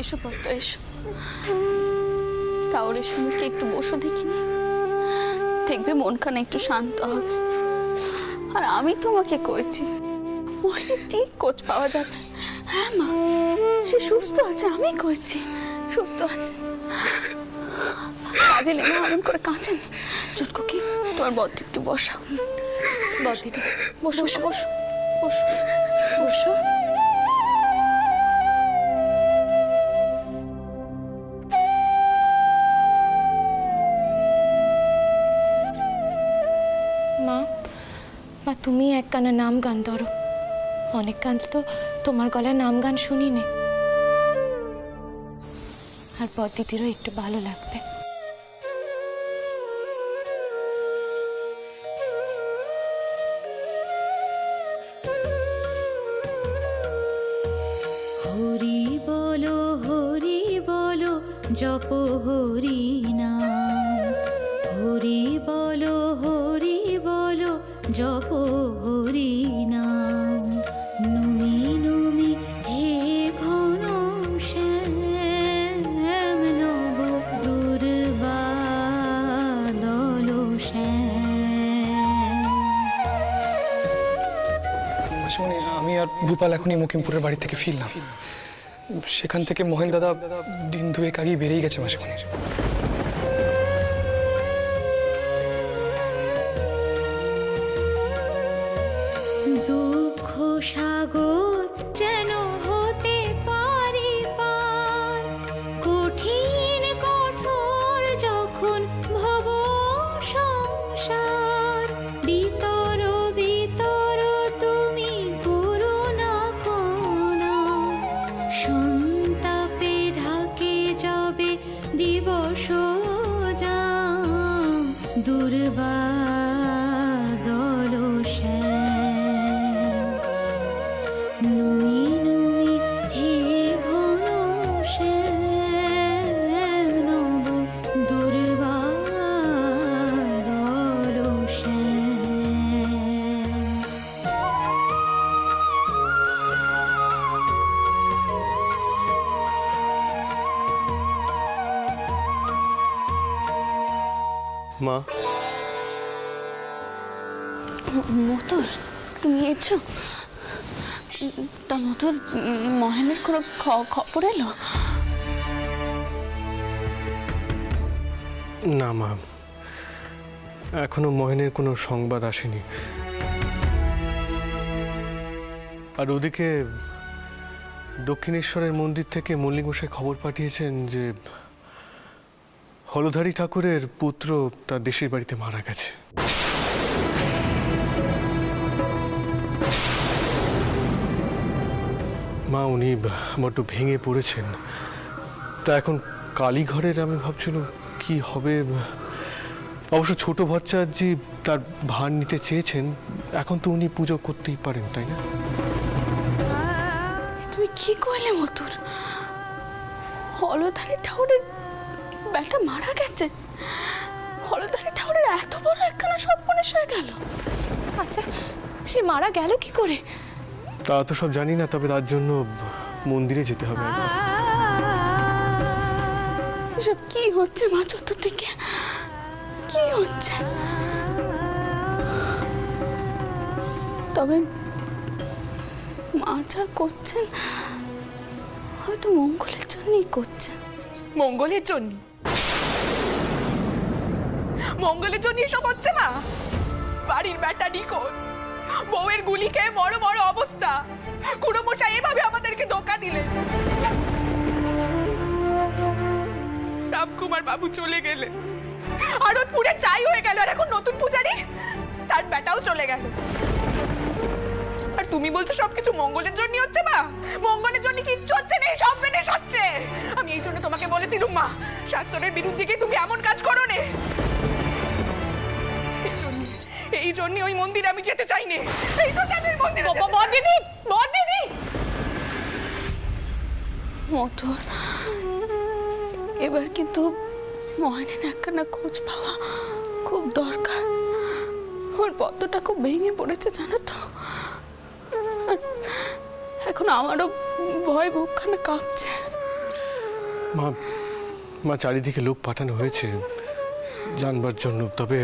এসো পদ্ম, এসো। তাহলে শুনুকে একটু বসো দেখিনি, দেখবে মনখানা একটু শান্ত হবে। আর আমি তোমাকে কইছি মোহিনী ঠিক কোচ পাওয়া যাবে। হ্যাঁ মা, সে সুস্থ আছে, আমি কইছি সুস্থ আছে। কাজে লেগে এমন করে কাঁচেন চুটকো কি, তোমার বদ্দিকে বসাও। বদ্দিকে বসো বসো বসো বসো বসো। মা, মা তুমি এক কানে নাম গান ধরো। অনেক গান তো তোমার গলায় নাম গান শুনিনি। আর বদ্দিদিরও একটু ভালো লাগবে। হরি বলো জপ হরি নাম, হরি বলো জপ হরি নাম। নুমি নুমি হে ঘন শ্যাম নব দুর্বাদল শ্যাম। মাসিমণি, আমি আর ভূপাল এখনই মুকিমপুরের বাড়ি থেকে ফিরলাম। সেখান থেকে মহেন দাদা দিন দুয়েক আগেই বেরিয়ে গেছে মাসিমণির। দুঃখ সাগর যেন হতে পারি পার, কঠিন কঠোর যখন ভব সংসার। বিতর বিতর তুমি করুণা কোনা, সন্তাপে ঢাকে যাবে দিবস যাম। দুর্বাদল শ্যাম, নুমি নুমি হে ঘন শ্যাম নব দুর্বাদল শ্যাম। মা, মতর তুমি এসছো? তা মতর মহেনের কোনো খবর এলো? না মা, এখনো মহেনের কোনো সংবাদ আসেনি। আর ওদিকে দক্ষিণেশ্বরের মন্দির থেকে মল্লিকমশাই খবর পাঠিয়েছেন যে হলধারী ঠাকুরের পুত্র তার দেশের বাড়িতে মারা গেছে। মা, উনি বড্ড ভেঙে পড়েছেন। তা এখন কালীঘরের আমি ভাবছিলাম কি হবে। অবশ্য ছোট ভট্টাচার্যি তার ভার নিতে চেয়েছেন, এখন তো উনি পুজো করতেই পারেন, তাই না? তুমি কি কইলে মতর? হলধারী ঠাকুরের বেটা মারা গেছে? হলধারী ঠাকুরের এত বড় একখানা সর্বনাশ হয়ে গেল? আচ্ছা, সে মারা গেল কি করে? তা তো সব জানি না, তবে তার জন্য মন্দিরে যেতে হবে একবার। এসব কি হচ্ছে মা চতুর্দিকে? কি হচ্ছে? তবে মা যা করছেন হয়তো মঙ্গলের জন্যই করছেন। মঙ্গলের জন্য? মঙ্গলের জন্য এসব হচ্ছে মা? বাড়ির বেটা নিখোঁজ, বউয়ের গুলি খেয়ে মরো মরো অবস্থা, খুড়োমশাই এভাবে আমাদেরকে ধোকা দিলেন। রামকুমার বাবু চলে গেলে, আড়তপুরে চাই হয়ে গেল, আর এখন নতুন পূজারি তার বেটাও চলে গেল। আর তুমি বলছো সবকিছু মঙ্গলের জন্য হচ্ছে মা? মঙ্গলের জন্য কিচ্ছু হচ্ছে না, সব বেনেশ হচ্ছে। আমি এই জন্য তোমাকে বলেছিলাম মা, শাস্ত্রের বিরুদ্ধে গিয়ে তুমি এমন কাজ করো না। এই জন্য ওই মন্দিরে আমি যেতে চাই না। এই জন্য আমি ওই মন্দিরে বদ্দিদি, বদ্দিদি মতর, এবার কিন্তু মহেনের একখানা খোঁজ পাওয়া খুব দরকার। ওর পদ্মটা খুব ভেঙে পড়েছে জানো তো। আর এখন আমারও ভয় বুকখানা কাঁপছে। মা মা চারিদিকে লোক পাঠানো হয়েছে জানবার জন্য, তবে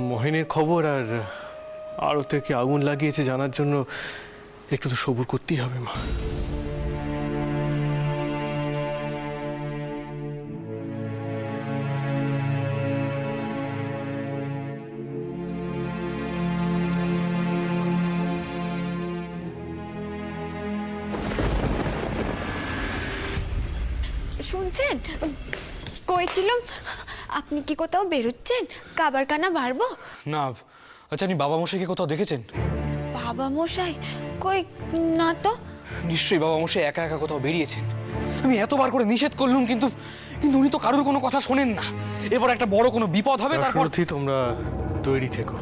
মহেনের খবর আর আরও থেকে আগুন লাগিয়েছে জানার জন্য একটু তো সবুর করতেই হবে মা। শুনছেন, কইছিলাম আপনি কি কোথাও বেরোচ্ছেন? কাবার কানা বাড়বো? না। আচ্ছা, আপনি বাবা মশাইকে কোথাও দেখেছেন? বাবা মশাই কই না তো। নিশ্চয়ই বাবা মশাই একা একা কোথাও বেরিয়েছেন। আমি এতবার করে নিষেধ করলুম, কিন্তু কিন্তু উনি তো কারোর কোনো কথা শোনেন না। এবার একটা বড় কোনো বিপদ হবে, তারপর দাশরথী, তোমরা তৈরি থেকো।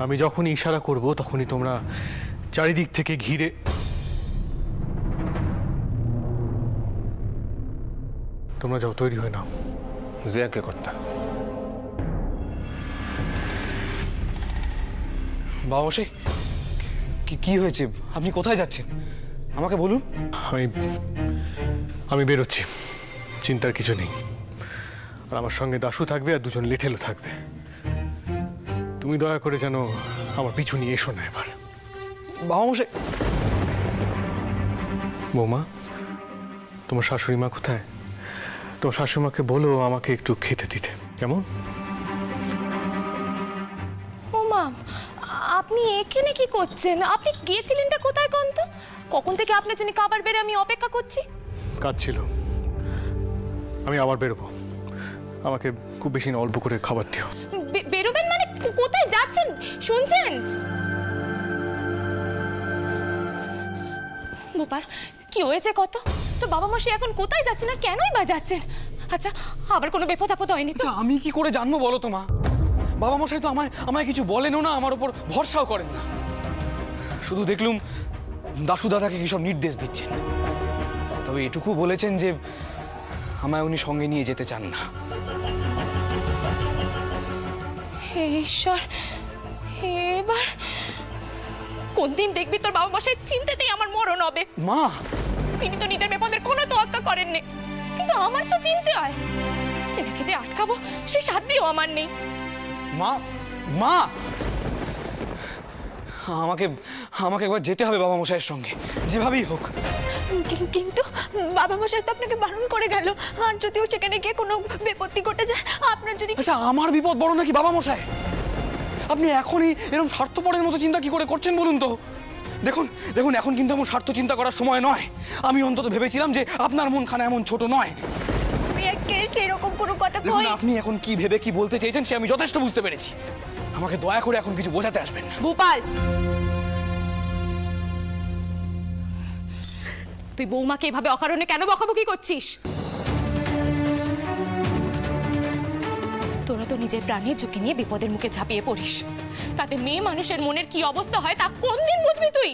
আমি যখনই ইশারা করব তখনই তোমরা চারিদিক থেকে ঘিরে তোমরা যাও, তৈরি হয়ে নাও। জিয়াকে কর্তা। বাবা মশাই, কি হয়েছে? আপনি কোথায় যাচ্ছেন আমাকে বলুন। আমি বেরোচ্ছি, চিন্তার কিছু নেই। আর আমার সঙ্গে দাশু থাকবে আর দুজন লিঠেলও থাকবে। তুমি দয়া করে যেন আমার পিছু নিয়ে এসো না এবার। বাবা মশাই। বৌমা, তোমার শাশুড়ি মা কোথায়? তোমার শাশুড়িমাকে বলো আমাকে একটু খেতে দিতে, কেমন? ও মা, আপনি এখানে কি করছেন? আপনি গিয়েছিলেনটা কোথায় কোন তো? কখন থেকে আপনার জন্য খাবার বেড়ে আমি অপেক্ষা করছি। কাজ ছিল, আমি আবার বেরোবো। আমাকে খুব বেশি না, অল্প করে খাবার দিও। বেরোবেন মানে? কোথায় যাচ্ছেন শুনছেন? গোপাল, কি হয়েছে কত? তো বাবা মশাই এখন কোথায় যাচ্ছেন আর কেনই বা যাচ্ছেন? আচ্ছা, আবার কোনো বিপদ আপদ হয়নি তো? আচ্ছা, আমি কি করে জানবো বলো তো মা? বাবা মশাই তো আমায় কিছু বলেনও না, আমার উপর ভরসাও করেন না। শুধু দেখলুম দাশু দাদাকে কি সব নির্দেশ দিচ্ছেন। তবে এটুকু বলেছেন যে আমায় উনি সঙ্গে নিয়ে যেতে চান না। হে ঈশ্বর, এবার কোন দিন দেখবি তোর বাবা মশাই চিন্তাতেই আমার মরণ হবে। মা, তিনি তো নিজের বিপদের কোনো তোয়াক্কা করেননি, কিন্তু আমার তো চিনতে হয়। এনাকে যে আটকাবো সেই সাধ্যও আমার নেই। মা, মা, আমাকে একবার যেতে হবে বাবা মশাইয়ের সঙ্গে, যেভাবেই হোক। কিন্তু বাবা মশাই তো আপনাকে বারণ করে গেল। আর যদিও সেখানে গিয়ে কোনো বিপত্তি ঘটে যায়, আপনার যদি... আচ্ছা, আমার বিপদ বড় নাকি বাবা মশাই? আপনি এখনই এরকম স্বার্থপরের মতো চিন্তা কি করে করছেন বলুন তো? দেখুন, এখন কিন্তু এমন স্বার্থ চিন্তা করার সময় নয়। আমি অন্তত ভেবেছিলাম যে আপনার মনখানা এমন ছোট নয়। আমি একেবারে সেরকম কোনো কথা দেখুন, কই। আপনি এখন কি ভেবে কি বলতে চেয়েছেন সে আমি যথেষ্ট বুঝতে পেরেছি। আমাকে দয়া করে এখন কিছু বোঝাতে আসবেন না। ভূপাল, তুই বৌমাকে এভাবে অকারণে কেন বকাবকি করছিস? তোরা তো নিজের প্রাণের ঝুঁকি নিয়ে বিপদের মুখে ঝাঁপিয়ে পড়িস, তাতে মেয়ে মানুষের মনের কি অবস্থা হয় তা কোন দিন বুঝবি তুই?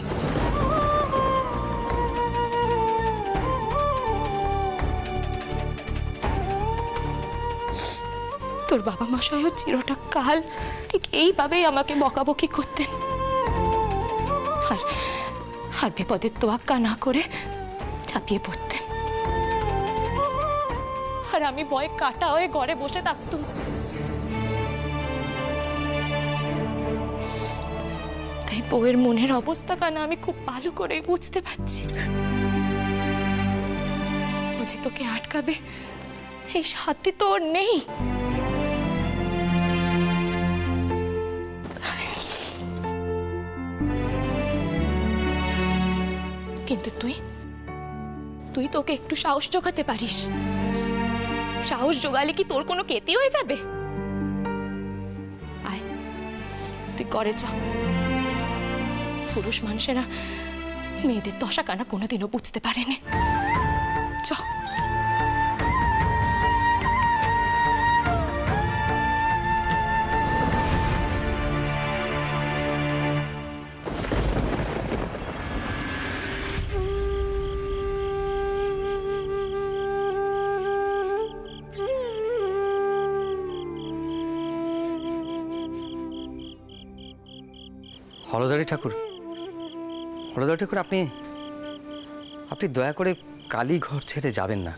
তোর বাবা মশাইও চিরটা কাল ঠিক এইভাবেই আমাকে বকাবকি করতেন, আর বিপদের তোয়াক্কা না করে ঝাঁপিয়ে পড়তেন। আর আমি ভয়ে কাটা হয়ে ঘরে বসে থাকতাম। তাই বউয়ের মনের অবস্থা কেন আমি খুব ভালো করে বুঝতে পারছি। ও যে তোকে আটকাবে এই সাধ্যি তোর নেই। কিন্তু তুই তোকে একটু সাহস জোগাতে পারিস। সাহস জোগালে কি তোর কোনো ক্ষতি হয়ে যাবে? আয়, তুই করে চ। পুরুষ মানুষেরা মেয়েদের দশা কানা কোনোদিনও বুঝতে পারেনি। চ। হলদারি ঠাকুর, আপনি দয়া করে কালীঘর ছেড়ে যাবেন না।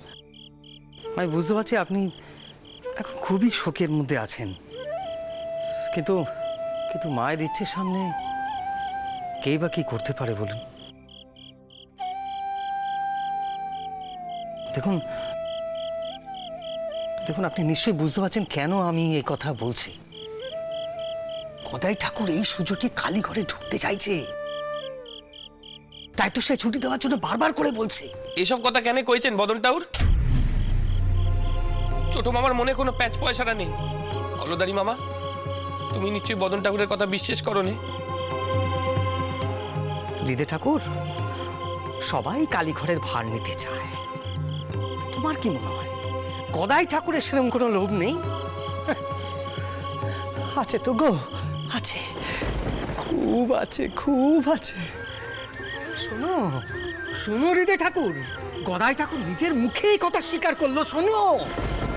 আমি বুঝতে পারছি আপনি এখন খুবই শোকের মধ্যে আছেন, কিন্তু কিন্তু মায়ের ইচ্ছের সামনে কে বা কি করতে পারে বলুন? দেখুন দেখুন আপনি নিশ্চয়ই বুঝতে পারছেন কেন আমি এই কথা বলছি। গদাই ঠাকুর এই সুযোগে কালীঘরে ঢুকতে চাইছে, তাই তো সে ছুটি দেওয়ার জন্য বারবার করে বলছে। এসব কথা কেন কইছেন বদন টাউর? ছোট মামার মনে কোনো প্যাচ পয়সাটা নেই। অলদারি মামা, তুমি নিশ্চয়ই বদন ঠাকুরের কথা বিশ্বাস করো নে? হৃদয় ঠাকুর, সবাই কালীঘরের ভার নিতে চায়। তোমার কি মনে হয় গদাই ঠাকুরের সেরকম কোনো লোভ নেই? আছে তো গো, আছে, খুব আছে, খুব আছে। শোনো শোনো হৃদয় ঠাকুর, গদাই ঠাকুর নিজের মুখেই কথা স্বীকার করলো। শোনো,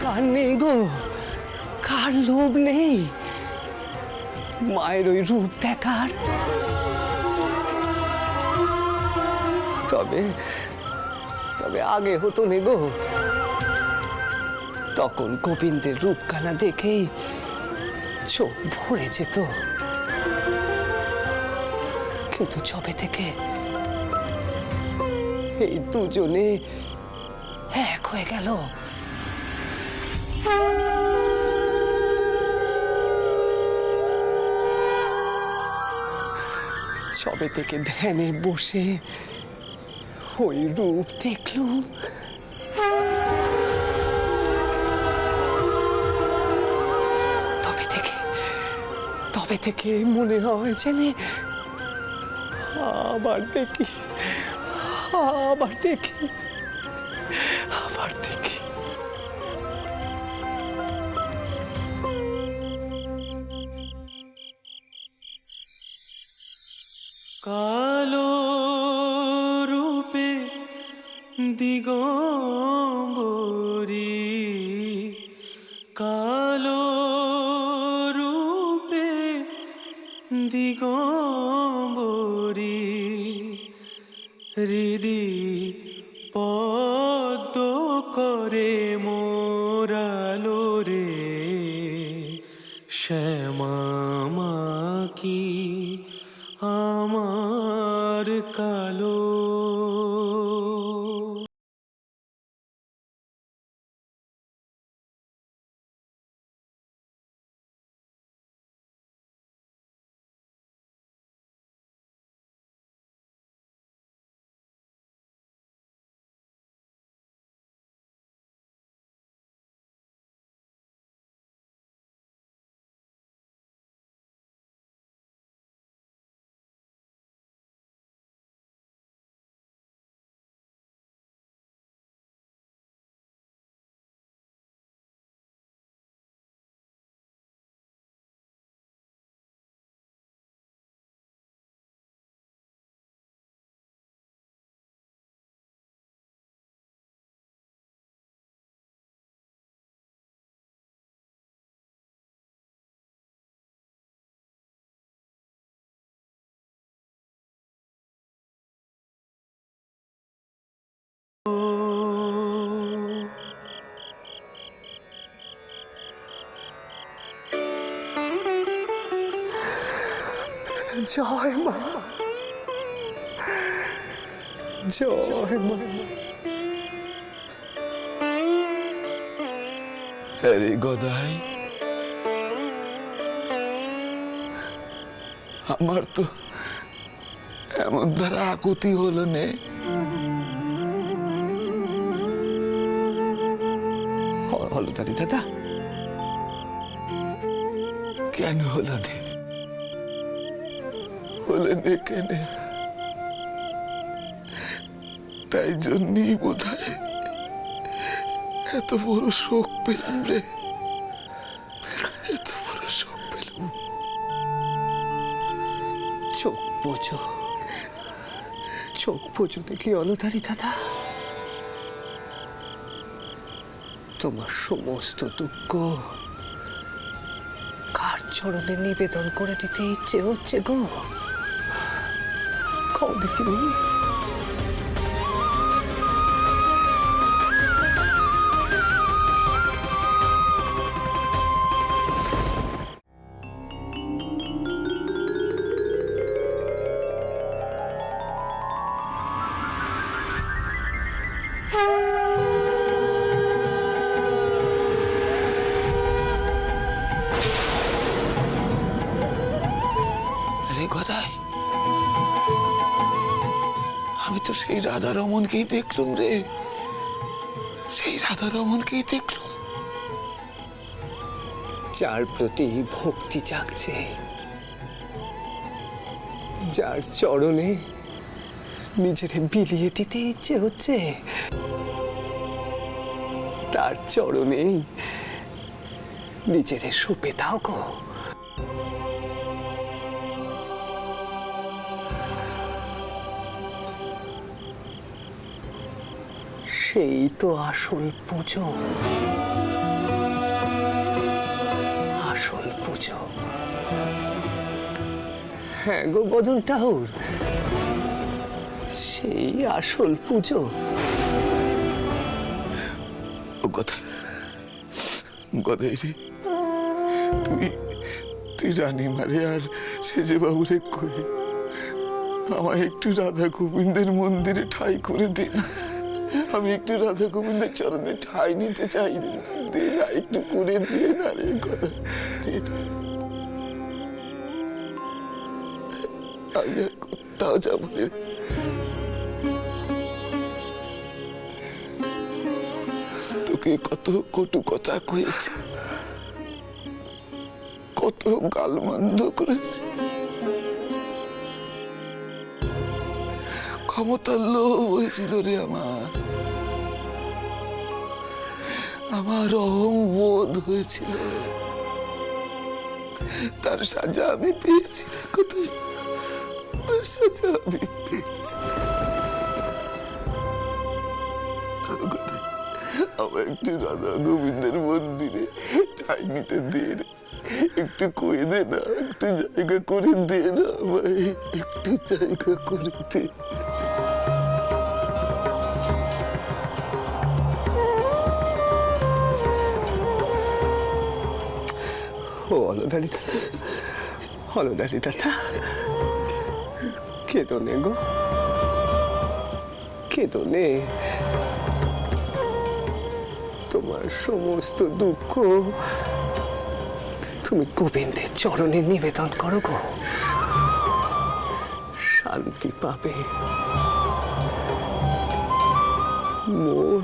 কার নেই গো, কার লোভ নেই মায়ের ওই রূপ দেখার? তবে তবে আগে হতো নে গো, তখন গোবিন্দের রূপখানা দেখেই চোখ ভরে যেত। কিন্তু যবে থেকে এই দুজনে এক হয়ে গেল, যবে থেকে ধ্যানে বসে ওই রূপ দেখলুম, তবে থেকে মনে হয় যেন আবার দেখি, আবার দেখি, আবার দেখি। কালো রূপে দিগম্বরী, কালো রূপে দিগম্বরী, হৃদি পদ্ম করে মোরালো রে, শ্যামা কি আমার কালো। জয় মা, জয় মা। হ্যারে গদাই, আমার তো এমন দ্বারা আকুতি হলো নে। হলদারি দাদা, কেন হলো নে? হলে নে কেনে? তাই জন্যই বোধহয় এত বড় শোক পেলাম রে, এত বড় শোক পেলাম। চোখ বোঝো, চোখ বোঝো দেখি অলতারি দাদা। তোমার সমস্ত দুঃখ কার চরণে নিবেদন করে দিতে ইচ্ছে হচ্ছে গো? কও দেখিনি। আমি তো সেই রাধা রমনকেই দেখলুম রে, সেই রাধা রমনকেই দেখলুম, যার প্রতি ভক্তি জাগছে, যার চরণে নিজের বিলিয়ে দিতে ইচ্ছে হচ্ছে, তার চরণেই নিজের সঁপে দাও গো। সেই তো আসল পুজো, আসল পুজো। হ্যাঁ গো বদন ঠাকুর, সেই আসল পুজো। ও কথা গদাই রে, তুই রানী মারে আর সেজে বাবুরে কয়ে আমায় একটু রাধা গোবিন্দের মন্দিরে ঠাঁই করে দে না। আমি একটু রাধা গোবিন্দের চরণে ঠাঁই নিতে চাই রে, দে না, একটু করে দিয়ে না রে কথা, দে না। আমি আর কোথাও যাবো রে। তোকে কত কটু কথা কয়েছে, কত গালমন্দ করেছে, ক্ষমতার লোভ হয়েছিল রে আমার অহংবোধ হয়েছিল, তার সাজা আমি পেয়েছি রে কোথায়, তার সাজা আমি পেয়েছি। আমার একটু রাধা গোবিন্দের মন্দিরে ঠাঁই নিতে দে রে, একটু কয়ে দে না, একটু জায়গা করে দে না ভাই, একটু জায়গা করে দে। ও অলদারি দাদা, অলদারি দাদা, কেঁদো নে গো, কেঁদো নে। তোমার সমস্ত দুঃখ তুমি গোবিন্দের চরণে নিবেদন করো গো, শান্তি পাবে, মন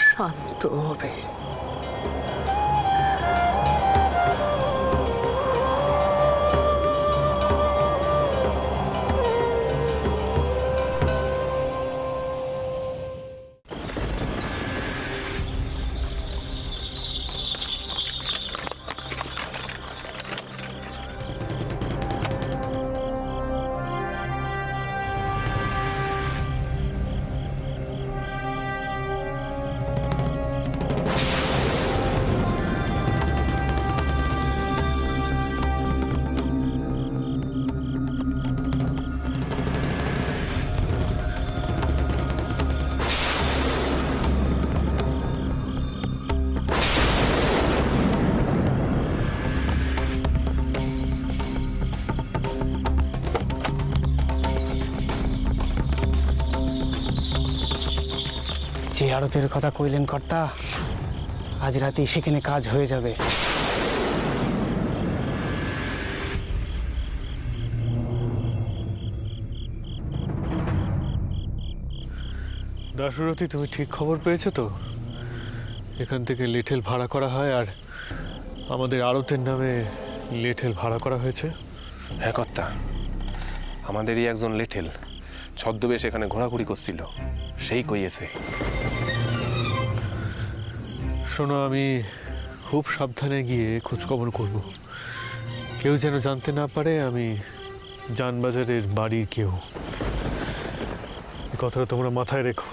শান্ত হবে। যে আরতের কথা কইলেন কর্তা, আজ রাতে সেখানে কাজ হয়ে যাবে। দাশরথী, তুমি ঠিক খবর পেয়েছো তো? এখান থেকে লেঠেল ভাড়া করা হয় আর আমাদের আড়তের নামে লেঠেল ভাড়া করা হয়েছে। হ্যাঁ কর্তা, আমাদেরই একজন লেঠেল ছদ্মবেশ এখানে ঘোরাঘুরি করছিল, সেই কইয়েছে। শোনো, আমি খুব সাবধানে গিয়ে খোঁজখবর করব, কেউ যেন জানতে না পারে আমি জানবাজারের বাড়ির কেউ। এই কথাটা তোমরা মাথায় রেখো।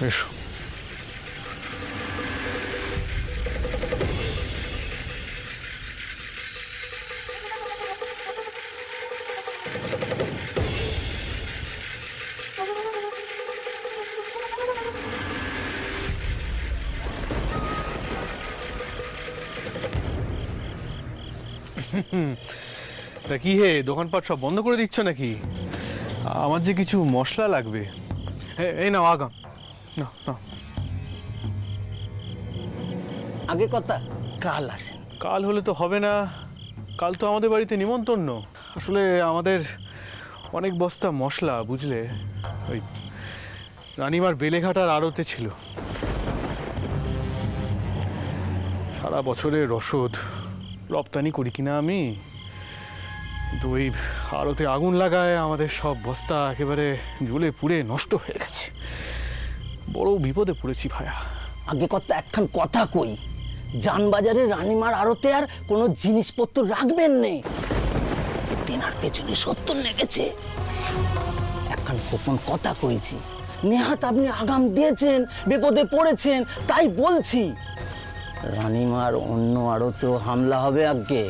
এসো। তা কি হে, দোকানপাট সব বন্ধ করে দিচ্ছ নাকি? আমার যে কিছু মশলা লাগবে। এই নাও আগাম, না না। আগে কথা কাল আসেন। কাল হলে তো হবে না, কাল তো আমাদের বাড়িতে নিমন্ত্রণ। আসলে আমাদের অনেক বস্তা মশলা, বুঝলে, ওই রানিমার বেলেঘাটার আড়তে ছিল। সারা বছরের রসদ রপ্তানি করি কিনা আমি, কিন্তু ওই আড়তে আগুন লাগায় আমাদের সব বস্তা একেবারে জ্বলে পুড়ে নষ্ট হয়ে গেছে। বড় বিপদে পড়েছি ভায়া। আগে কত একখান কথা কই, জানবাজারে রানীমার আড়তে আর কোনো জিনিসপত্র রাখবেন নে, তেনার পেছনে 70 লেগেছে। একখান গোপন কথা কইছি, নেহাত আপনি আগাম দিয়েছেন, বিপদে পড়েছেন, তাই বলছি রানীমার অন্য আড়তেও হামলা হবে আগে।